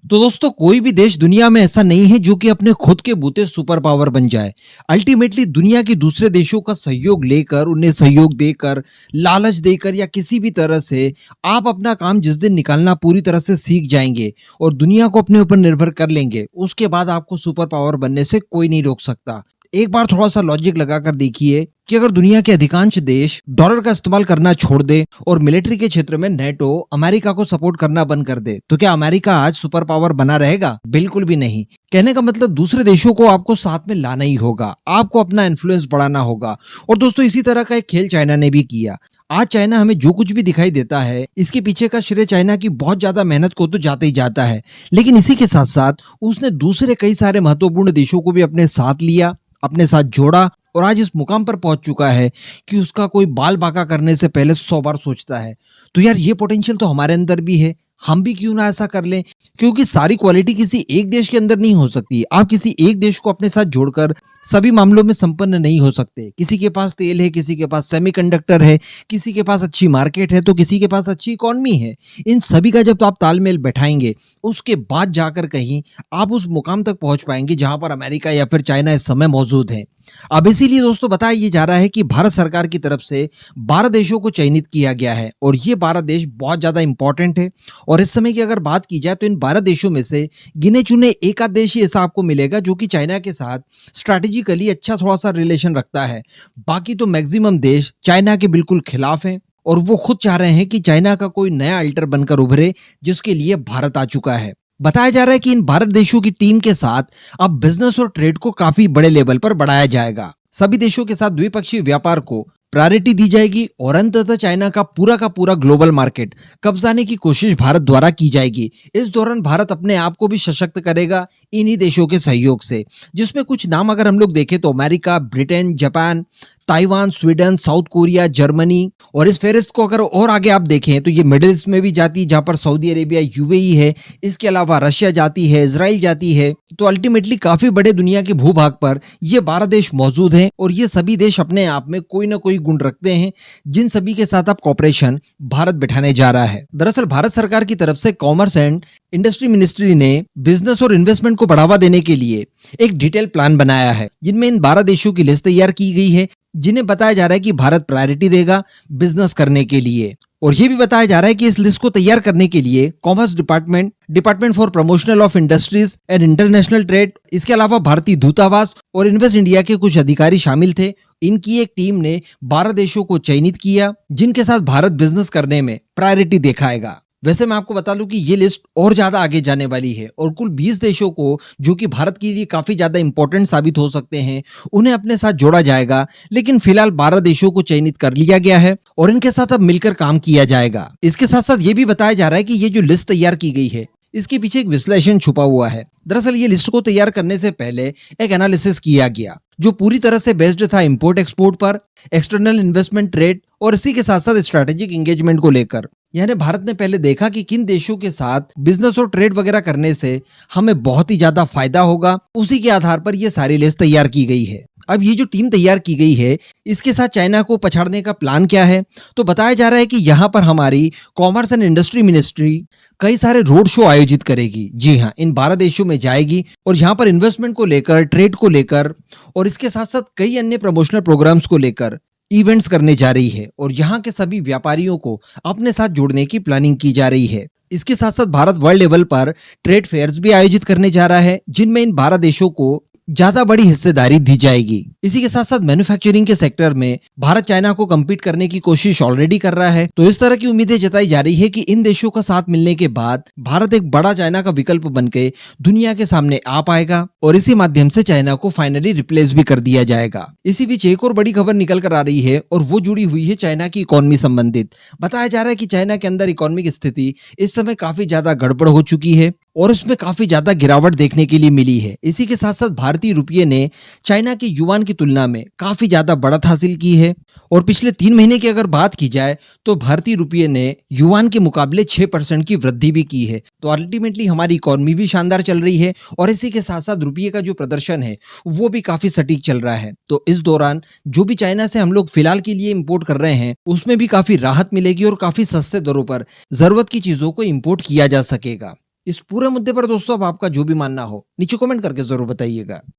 तो दोस्तों कोई भी देश दुनिया में ऐसा नहीं है जो कि अपने खुद के बूते सुपर पावर बन जाए। अल्टीमेटली दुनिया के दूसरे देशों का सहयोग लेकर, उन्हें सहयोग देकर, लालच देकर या किसी भी तरह से आप अपना काम जिस दिन निकालना पूरी तरह से सीख जाएंगे और दुनिया को अपने ऊपर निर्भर कर लेंगे, उसके बाद आपको सुपर पावर बनने से कोई नहीं रोक सकता। एक बार थोड़ा सा लॉजिक लगाकर देखिए कि अगर दुनिया के अधिकांश देश डॉलर का इस्तेमाल करना छोड़ दे और मिलिट्री के क्षेत्र में नेटो अमेरिका को सपोर्ट करना बंद कर दे, तो क्या अमेरिका आज सुपर पावर बना रहेगा? बिल्कुल भी नहीं। कहने का मतलब दूसरे देशों को आपको साथ में लाना ही होगा, आपको अपना इन्फ्लुएंस बढ़ाना होगा। और दोस्तों इसी तरह का एक खेल चाइना ने भी किया। आज चाइना हमें जो कुछ भी दिखाई देता है, इसके पीछे का श्रेय चाइना की बहुत ज्यादा मेहनत को तो जाते ही जाता है, लेकिन इसी के साथ साथ उसने दूसरे कई सारे महत्वपूर्ण देशों को भी अपने साथ लिया, अपने साथ जोड़ा और आज इस मुकाम पर पहुंच चुका है कि उसका कोई बाल बांका करने से पहले 100 बार सोचता है। तो यार ये पोटेंशियल तो हमारे अंदर भी है, हम भी क्यों ना ऐसा कर लें? क्योंकि सारी क्वालिटी किसी एक देश के अंदर नहीं हो सकती। आप किसी एक देश को अपने साथ जोड़कर सभी मामलों में संपन्न नहीं हो सकते। किसी के पास तेल है, किसी के पास सेमीकंडक्टर है, किसी के पास अच्छी मार्केट है, तो किसी के पास अच्छी इकोनॉमी है। इन सभी का जब आप तालमेल बैठाएंगे, उसके बाद जाकर कहीं आप उस मुकाम तक पहुंच पाएंगे जहां पर अमेरिका या फिर चाइना इस समय मौजूद है। अब इसीलिए दोस्तों बताया ये जा रहा है कि भारत सरकार की तरफ से 12 देशों को चयनित किया गया है और ये 12 देश बहुत ज्यादा इंपॉर्टेंट है। और इस समय की अगर बात की जाए तो इन 12 देशों में से गिने चुने एक आध देश ही ऐसा आपको मिलेगा जो कि चाइना के साथ स्ट्रैटेजिकली अच्छा थोड़ा सा रिलेशन रखता है। बाकी तो मैक्सिमम देश चाइना के बिल्कुल खिलाफ हैं और वो खुद चाह रहे हैं कि चाइना का कोई नया अल्टर बनकर उभरे, जिसके लिए भारत आ चुका है। बताया जा रहा है कि इन भारत देशों की टीम के साथ अब बिजनेस और ट्रेड को काफी बड़े लेवल पर बढ़ाया जाएगा। सभी देशों के साथ द्विपक्षीय व्यापार को प्रायोरिटी दी जाएगी और अंततः चाइना का पूरा ग्लोबल मार्केट कब्जाने की कोशिश भारत द्वारा की जाएगी। इस दौरान भारत अपने आप को भी सशक्त करेगा इन्हीं देशों के सहयोग से, जिसमें कुछ नाम अगर हम लोग देखें तो America, Britain, Japan, Taiwan, Sweden, south Korea, Germany. और इस फेरिस्त को अगर और आगे आप देखें तो ये मिडिल ईस्ट में भी जाती है, जहां पर सऊदी अरेबिया, यूएई है। इसके अलावा रशिया जाती है, इजराइल जाती है। तो अल्टीमेटली काफी बड़े दुनिया के भूभाग पर ये 12 देश मौजूद हैं और ये सभी देश अपने आप में कोई ना कोई गुण रखते हैं, जिन सभी के साथ अब कॉर्पोरेशन भारत बिठाने जा रहा है। दरअसल भारत सरकार की तरफ से कॉमर्स एंड इंडस्ट्री मिनिस्ट्री ने बिजनेस और इन्वेस्टमेंट को बढ़ावा देने के लिए एक डिटेल प्लान बनाया है, जिनमें इन 12 देशों की लिस्ट तैयार की गई है, जिन्हें बताया जा रहा है कि भारत प्रायोरिटी देगा बिजनेस करने के लिए। और ये भी बताया जा रहा है कि इस लिस्ट को तैयार करने के लिए commerce department for promotional of industries and international trade, इसके अलावा भारतीय दूतावास और इन्वेस्ट इंडिया के कुछ अधिकारी शामिल थे। इनकी एक टीम ने 12 देशों को चयनित किया जिनके साथ भारत बिजनेस करने में प्रायोरिटी दिखाएगा। वैसे मैं आपको बता दूं कि ये लिस्ट और ज्यादा आगे जाने वाली है और कुल 20 देशों को, जो कि भारत के लिए काफी ज्यादा इंपॉर्टेंट साबित हो सकते हैं, उन्हें अपने साथ जोड़ा जाएगा। लेकिन फिलहाल 12 देशों को चयनित कर लिया गया है और इनके साथ अब मिलकर काम किया जाएगा। इसके साथ साथ ये भी बताया जा रहा है कि ये जो लिस्ट तैयार की गई है, इसके पीछे एक विश्लेषण छुपा हुआ है। दरअसल ये लिस्ट को तैयार करने से पहले एक एनालिसिस किया गया जो पूरी तरह से बेस्ड था इंपोर्ट एक्सपोर्ट पर, एक्सटर्नल इन्वेस्टमेंट, ट्रेड और इसी के साथ साथ स्ट्रैटेजिक एंगेजमेंट को लेकर। यानी भारत ने पहले देखा कि किन देशों के साथ बिजनेस और ट्रेड वगैरह करने से हमें बहुत ही ज्यादा फायदा होगा। उसी के आधार पर यह सारी लिस्ट तैयार की गई है। अब ये जो टीम तैयार की गई है, इसके साथ चाइना को पछाड़ने का प्लान क्या है? तो बताया जा रहा है कि यहाँ पर हमारी कॉमर्स एंड इंडस्ट्री मिनिस्ट्री कई सारे रोड शो आयोजित करेगी। जी हाँ, इन 12 देशों में जाएगी और यहाँ पर इन्वेस्टमेंट को लेकर, ट्रेड को लेकर और इसके साथ साथ कई अन्य प्रमोशनल प्रोग्राम्स को लेकर इवेंट्स करने जा रही है और यहाँ के सभी व्यापारियों को अपने साथ जोड़ने की प्लानिंग की जा रही है। इसके साथ साथ भारत वर्ल्ड लेवल पर ट्रेड फेयर्स भी आयोजित करने जा रहा है, जिनमें इन 12 देशों को ज्यादा बड़ी हिस्सेदारी दी जाएगी। इसी के साथ साथ मैन्युफैक्चरिंग के सेक्टर में भारत चाइना को कम्पीट करने की कोशिश ऑलरेडी कर रहा है। तो इस तरह की उम्मीदें जताई जा रही है कि इन देशों का साथ मिलने के बाद भारत एक बड़ा चाइना का विकल्प बनके दुनिया के सामने आ पाएगा और इसी माध्यम से चाइना को फाइनली रिप्लेस भी कर दिया जाएगा। इसी बीच एक और बड़ी खबर निकल कर आ रही है और वो जुड़ी हुई है चाइना की इकोनॉमी संबंधित। बताया जा रहा है कि चाइना के अंदर इकोनॉमिक स्थिति इस समय काफी ज्यादा गड़बड़ हो चुकी है और उसमें काफी ज्यादा गिरावट देखने के लिए मिली है। इसी के साथ साथ भारतीय रुपये ने चाइना के युआन की तुलना में काफी ज्यादा बढ़त हासिल की है और पिछले 3 महीने की अगर बात की जाए तो भारतीय रुपये ने युआन के मुकाबले 6% की वृद्धि भी की है। तो अल्टीमेटली हमारी इकोनॉमी भी शानदार चल रही है और इसी के साथ साथ रुपये का जो प्रदर्शन है वो भी काफी सटीक चल रहा है। तो इस दौरान जो भी चाइना से हम लोग फिलहाल के लिए इंपोर्ट कर रहे हैं, उसमें भी काफी राहत मिलेगी और काफी सस्ते दरों पर जरूरत की चीजों को इंपोर्ट किया जा सकेगा। इस पूरे मुद्दे पर दोस्तों अब आपका जो भी मानना हो नीचे कमेंट करके जरूर बताइएगा।